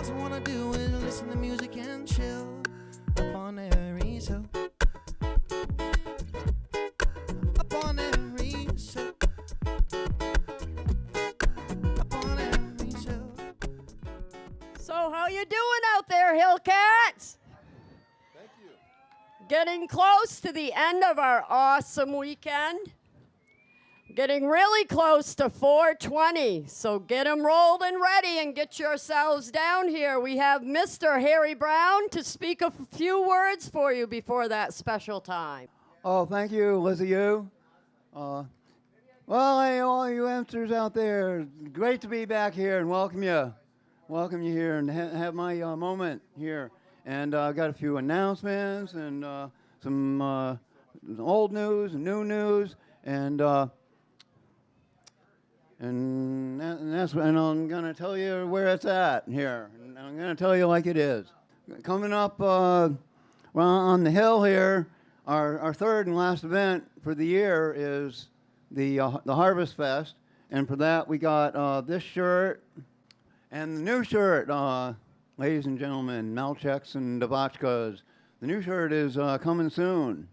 All I wanna do is listen to music and chill up on Aries Hill. Up on Aries Hill. Up on Aries Hill. So how you doing out there, Hillcats? Thank you. Getting close to the end of our awesome weekend. Getting really close to 420, so get them rolled and ready and get yourselves down here. We have Mr. Harry Brown to speak a few words for you before that special time. Oh, thank you, Lizzie. Well, hey, all you youngsters out there, great to be back here and welcome you here and have my moment here. And I got a few announcements and some old news and new news and I'm gonna tell you where it's at here. And I'm gonna tell you like it is. Coming up on the hill here, our third and last event for the year is the Harvest Fest, and for that we got this shirt and the new shirt, ladies and gentlemen, Malcheks and Dabachkas. The new shirt is coming soon.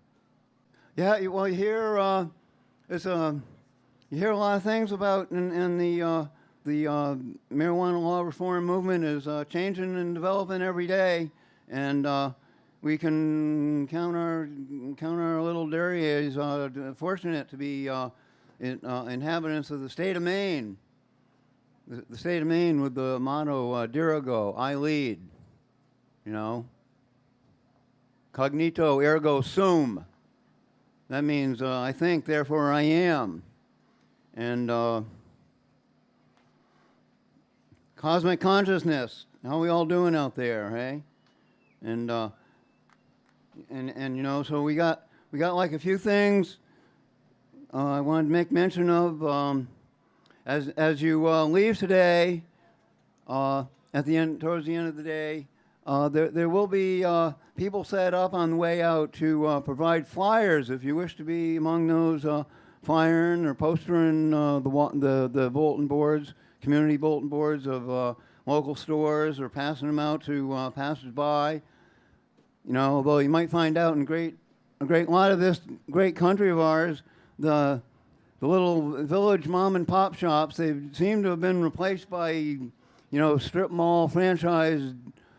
Yeah, you hear you hear a lot of things about, and the marijuana law reform movement is changing and developing every day, and we can count our little dairies fortunate to be inhabitants of the state of Maine. The state of Maine with the motto Dirigo, I lead. You know, cognito ergo sum. That means I think, therefore I am. And cosmic consciousness, how we all doing out there, hey? And you know, so we got like a few things I wanted to make mention of. As you leave today, towards the end of the day, there will be people set up on the way out to provide flyers if you wish to be among those. Flying or postering the bulletin boards, community bulletin boards of local stores, or passing them out to passers-by. You know, although you might find out in a great lot of this great country of ours, the little village mom and pop shops, they seem to have been replaced by, you know, strip mall franchise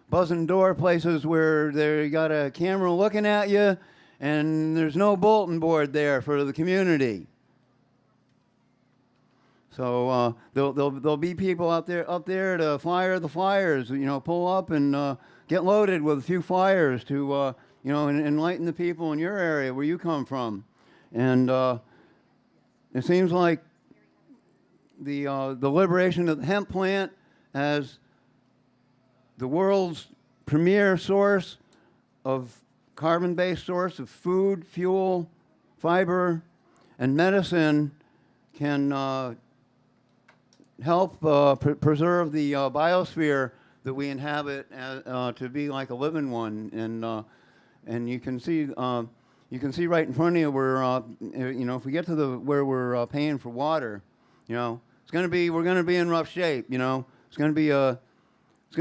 buzzing door places where they got a camera looking at you, and there's no bulletin board there for the community. So there'll be people up there to flyer the flyers. You know, pull up and get loaded with a few flyers to you know, enlighten the people in your area where you come from. And it seems like the liberation of the hemp plant as the world's premier source of carbon-based source of food, fuel, fiber, and medicine can help preserve the biosphere that we inhabit to be like a living one. And you can see right in front of you where you know, if we get to where we're paying for water, you know, we're gonna be in rough shape. You know, it's gonna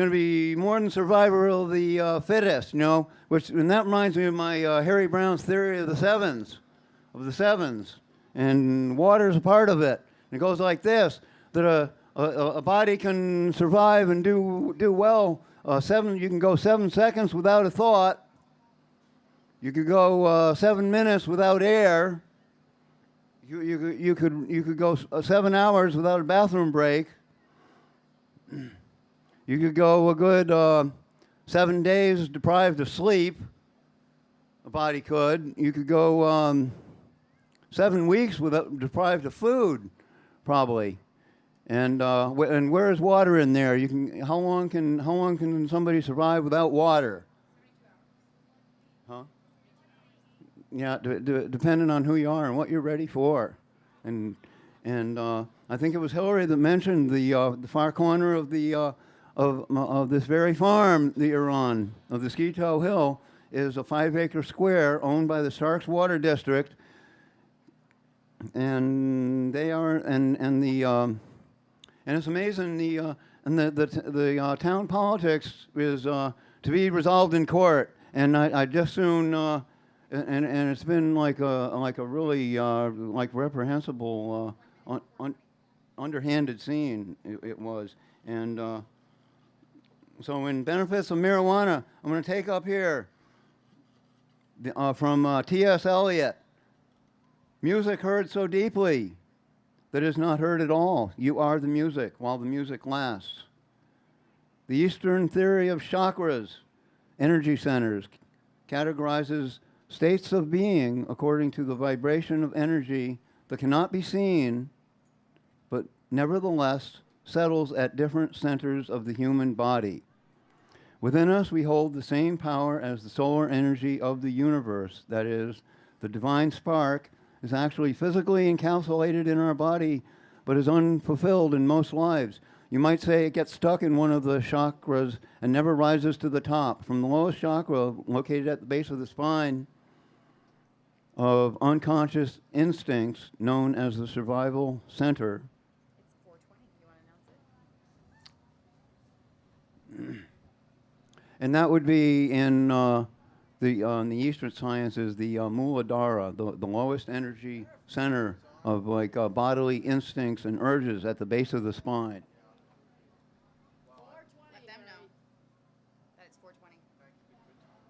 be more than survival of the fittest. You know, and that reminds me of my Harry Brown's theory of the sevens, and water is a part of it. And it goes like this: that a body can survive and do well. You can go 7 seconds without a thought. You could go 7 minutes without air. You could go 7 hours without a bathroom break. You could go a good 7 days deprived of sleep. A body could. You could go 7 weeks deprived of food, probably. And where is water in there? How long can somebody survive without water? Huh? Yeah, depending on who you are and what you're ready for. And I think it was Hillary that mentioned the far corner of the of this very farm that you're on, of the Skeeto Hill, is a 5-acre square owned by the Starks Water District, and they are and it's amazing and the town politics is to be resolved in court. And I just soon, and it's been like a really like reprehensible, underhanded scene. It was, and so in benefits of marijuana, I'm going to take up here from T.S. Eliot. Music heard so deeply that is not heard at all. You are the music while the music lasts. The Eastern theory of chakras, energy centers, categorizes states of being according to the vibration of energy that cannot be seen, but nevertheless settles at different centers of the human body. Within us, we hold the same power as the solar energy of the universe. That is, the divine spark is actually physically encapsulated in our body, but is unfulfilled in most lives. You might say it gets stuck in one of the chakras and never rises to the top. From the lowest chakra, located at the base of the spine, of unconscious instincts known as the survival center. It's 420. You want to announce it? And that would be in the Eastern sciences, the Muladhara, the lowest energy center of like bodily instincts and urges at the base of the spine. Let them know that it's 420.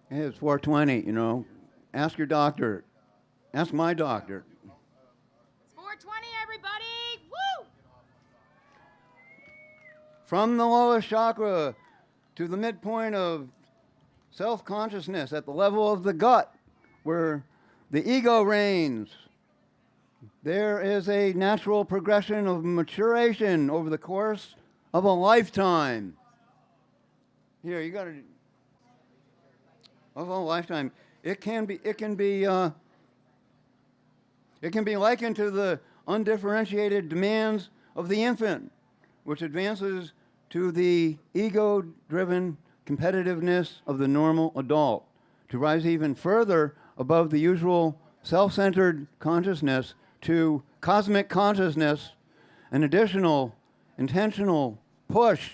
Hey, it's 420, you know. Ask your doctor. Ask my doctor. It's 420, everybody! Woo! From the lowest chakra to the midpoint of self-consciousness at the level of the gut, where the ego reigns, there is a natural progression of maturation over the course of a lifetime. Here, you got to of a lifetime. It can be likened to the undifferentiated demands of the infant, which advances to the ego-driven competitiveness of the normal adult, to rise even further above the usual self-centered consciousness to cosmic consciousness. An additional intentional push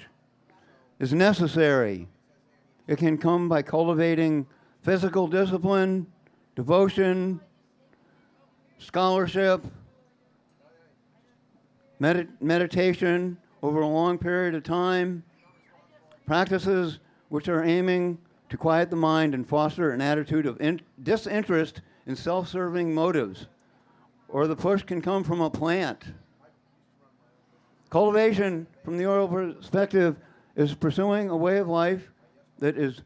is necessary. It can come by cultivating physical discipline, devotion, scholarship, meditation over a long period of time, practices which are aiming to quiet the mind and foster an attitude of disinterest in self-serving motives. Or the push can come from a plant. Cultivation, from the oral perspective, is pursuing a way of life that is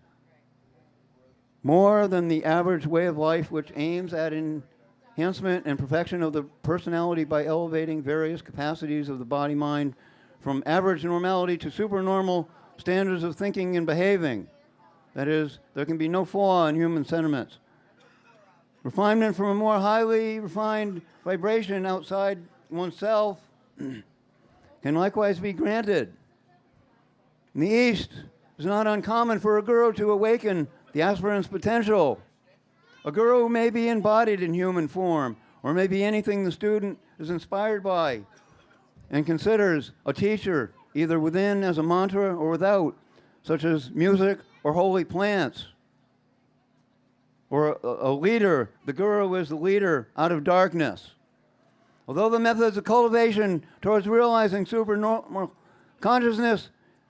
more than the average way of life, which aims at enhancement and perfection of the personality by elevating various capacities of the body-mind from average normality to supernormal standards of thinking and behaving. That is, there can be no flaw in human sentiments. Refinement from a more highly refined vibration outside oneself can likewise be granted. In the East, it's not uncommon for a guru to awaken the aspirant's potential. A guru may be embodied in human form, or may be anything the student is inspired by and considers a teacher, either within as a mantra or without, such as music or holy plants. Or a leader, the guru is the leader out of darkness. Although the methods of cultivation towards realizing supernormal consciousness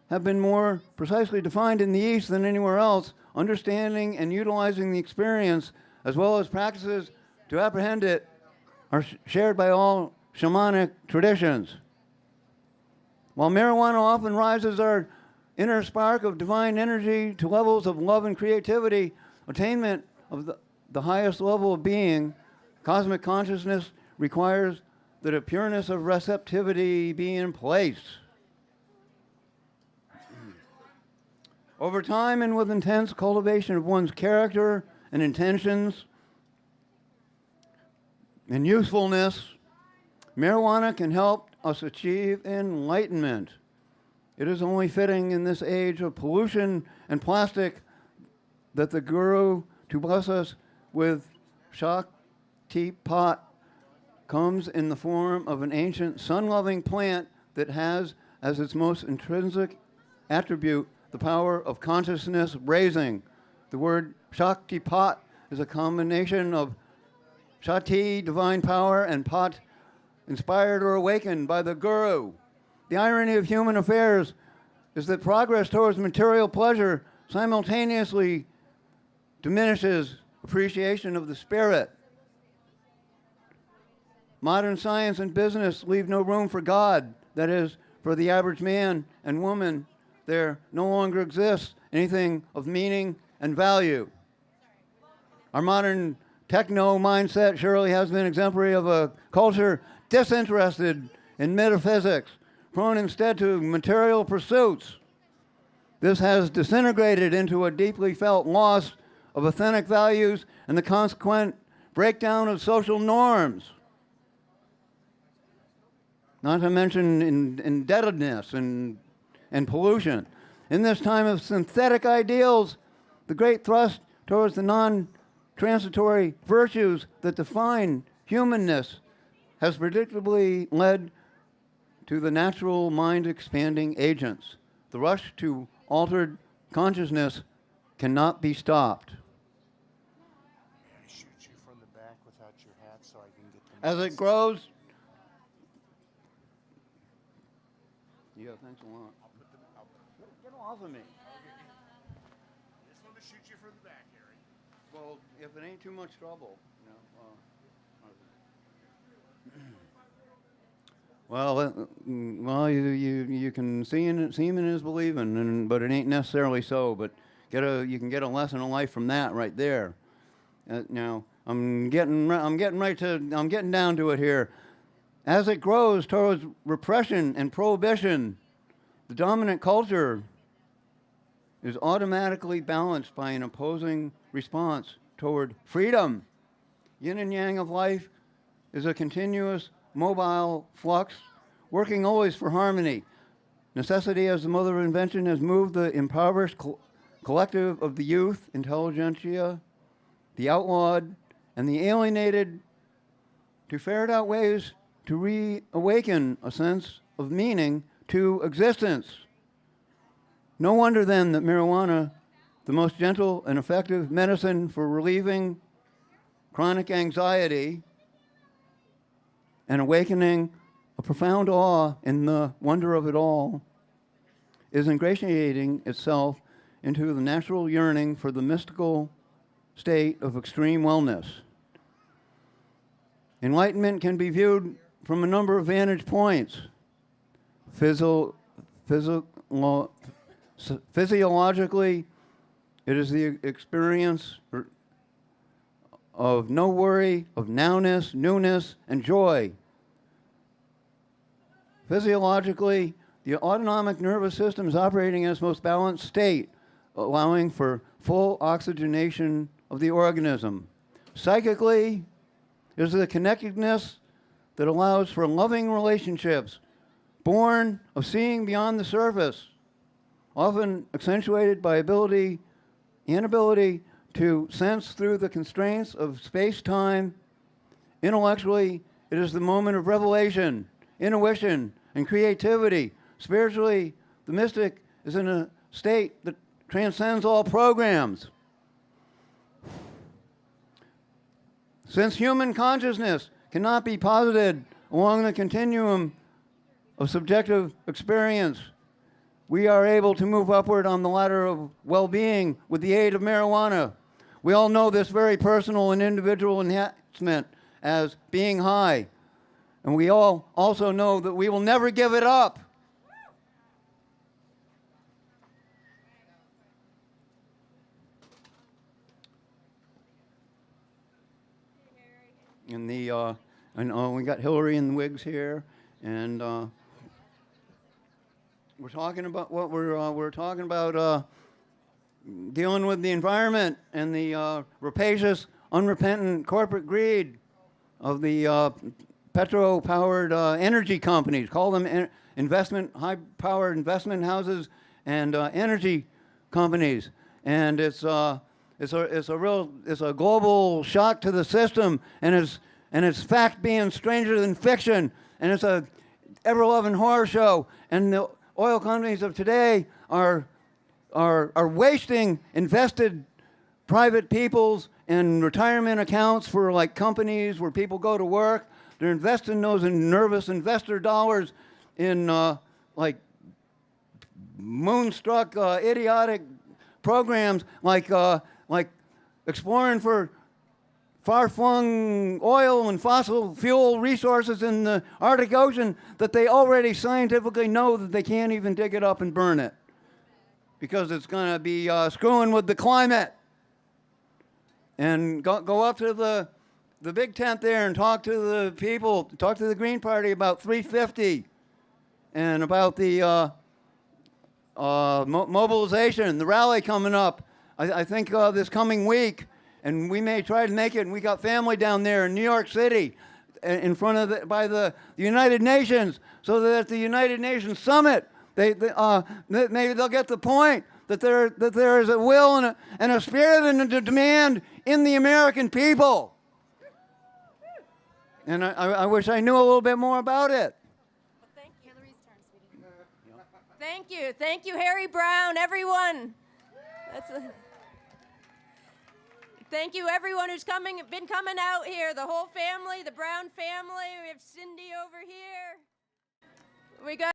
have been more precisely defined in the East than anywhere else, understanding and utilizing the experience, as well as practices to apprehend it, are shared by all shamanic traditions. While marijuana often rises our inner spark of divine energy to levels of love and creativity, attainment of the highest level of being, cosmic consciousness, requires that a pureness of receptivity be in place. Over time and with intense cultivation of one's character and intentions and usefulness, marijuana can help us achieve enlightenment. It is only fitting in this age of pollution and plastic that the guru, to bless us with Shakti Pat, comes in the form of an ancient sun-loving plant that has as its most intrinsic attribute the power of consciousness raising. The word Shaktipat is a combination of Shakti, divine power, and Pat, inspired or awakened by the Guru. The irony of human affairs is that progress towards material pleasure simultaneously diminishes appreciation of the spirit. Modern science and business leave no room for God. That is, for the average man and woman, there no longer exists anything of meaning and value. Our modern techno mindset surely has been exemplary of a culture disinterested in metaphysics, prone instead to material pursuits. This has disintegrated into a deeply felt loss of authentic values and the consequent breakdown of social norms. Not to mention indebtedness and pollution. In this time of synthetic ideals, the great thrust towards the non-transitory virtues that define humanness has predictably led to the natural mind-expanding agents. The rush to altered consciousness cannot be stopped. May I shoot you from the back without your hat so I can get the As it grows, yeah, thanks a lot. Get off of me. I just wanted to shoot you from the back, Harry. Well, if it ain't too much trouble, you know. Well, you can seeing is believing, but it ain't necessarily so. But you can get a lesson of life from that right there. Now I'm getting down to it here. As it grows towards repression and prohibition, the dominant culture is automatically balanced by an opposing response toward freedom. Yin and yang of life is a continuous mobile flux, working always for harmony. Necessity as the mother of invention has moved the impoverished collective of the youth, intelligentsia, the outlawed, and the alienated to ferret out ways to reawaken a sense of meaning to existence. No wonder then that marijuana, the most gentle and effective medicine for relieving chronic anxiety and awakening a profound awe in the wonder of it all, is ingratiating itself into the natural yearning for the mystical state of extreme wellness. Enlightenment can be viewed from a number of vantage points. Physiologically, it is the experience of no worry, of nowness, newness, and joy. Physiologically, the autonomic nervous system is operating in its most balanced state, allowing for full oxygenation of the organism. Psychically, it is the connectedness that allows for loving relationships, born of seeing beyond the surface, often accentuated by inability to sense through the constraints of space-time. Intellectually, it is the moment of revelation, intuition, and creativity. Spiritually, the mystic is in a state that transcends all programs. Since human consciousness cannot be posited along the continuum of subjective experience, we are able to move upward on the ladder of well-being with the aid of marijuana. We all know this very personal and individual enhancement as being high. And we all also know that we will never give it up. And we got Hillary and the Whigs here, and we're talking about what we're talking about dealing with the environment and the rapacious, unrepentant corporate greed of the petro-powered energy companies. Call them high-powered investment houses and energy companies. And it's a global shock to the system, and it's fact being stranger than fiction, and it's a ever-loving horror show. And the oil companies of today are wasting invested private people's and retirement accounts for like companies where people go to work. They're investing those in nervous investor dollars in like moonstruck, idiotic programs like exploring for far-flung oil and fossil fuel resources in the Arctic Ocean that they already scientifically know that they can't even dig it up and burn it because it's going to be screwing with the climate. And go up to the big tent there and talk to the people, talk to the Green Party about 350 and about the mobilization, the rally coming up, I think this coming week, and we may try to make it, and we got family down there in New York City in front of by the United Nations, so that at the United Nations Summit, maybe they'll get the point that there is a will and a spirit and a demand in the American people. And I wish I knew a little bit more about it. Thank you. Hillary's turn, sweetie. Thank you. Thank you, Harry Brown, everyone. Thank you, everyone who's been coming out here, the whole family, the Brown family. We have Cindy over here. We got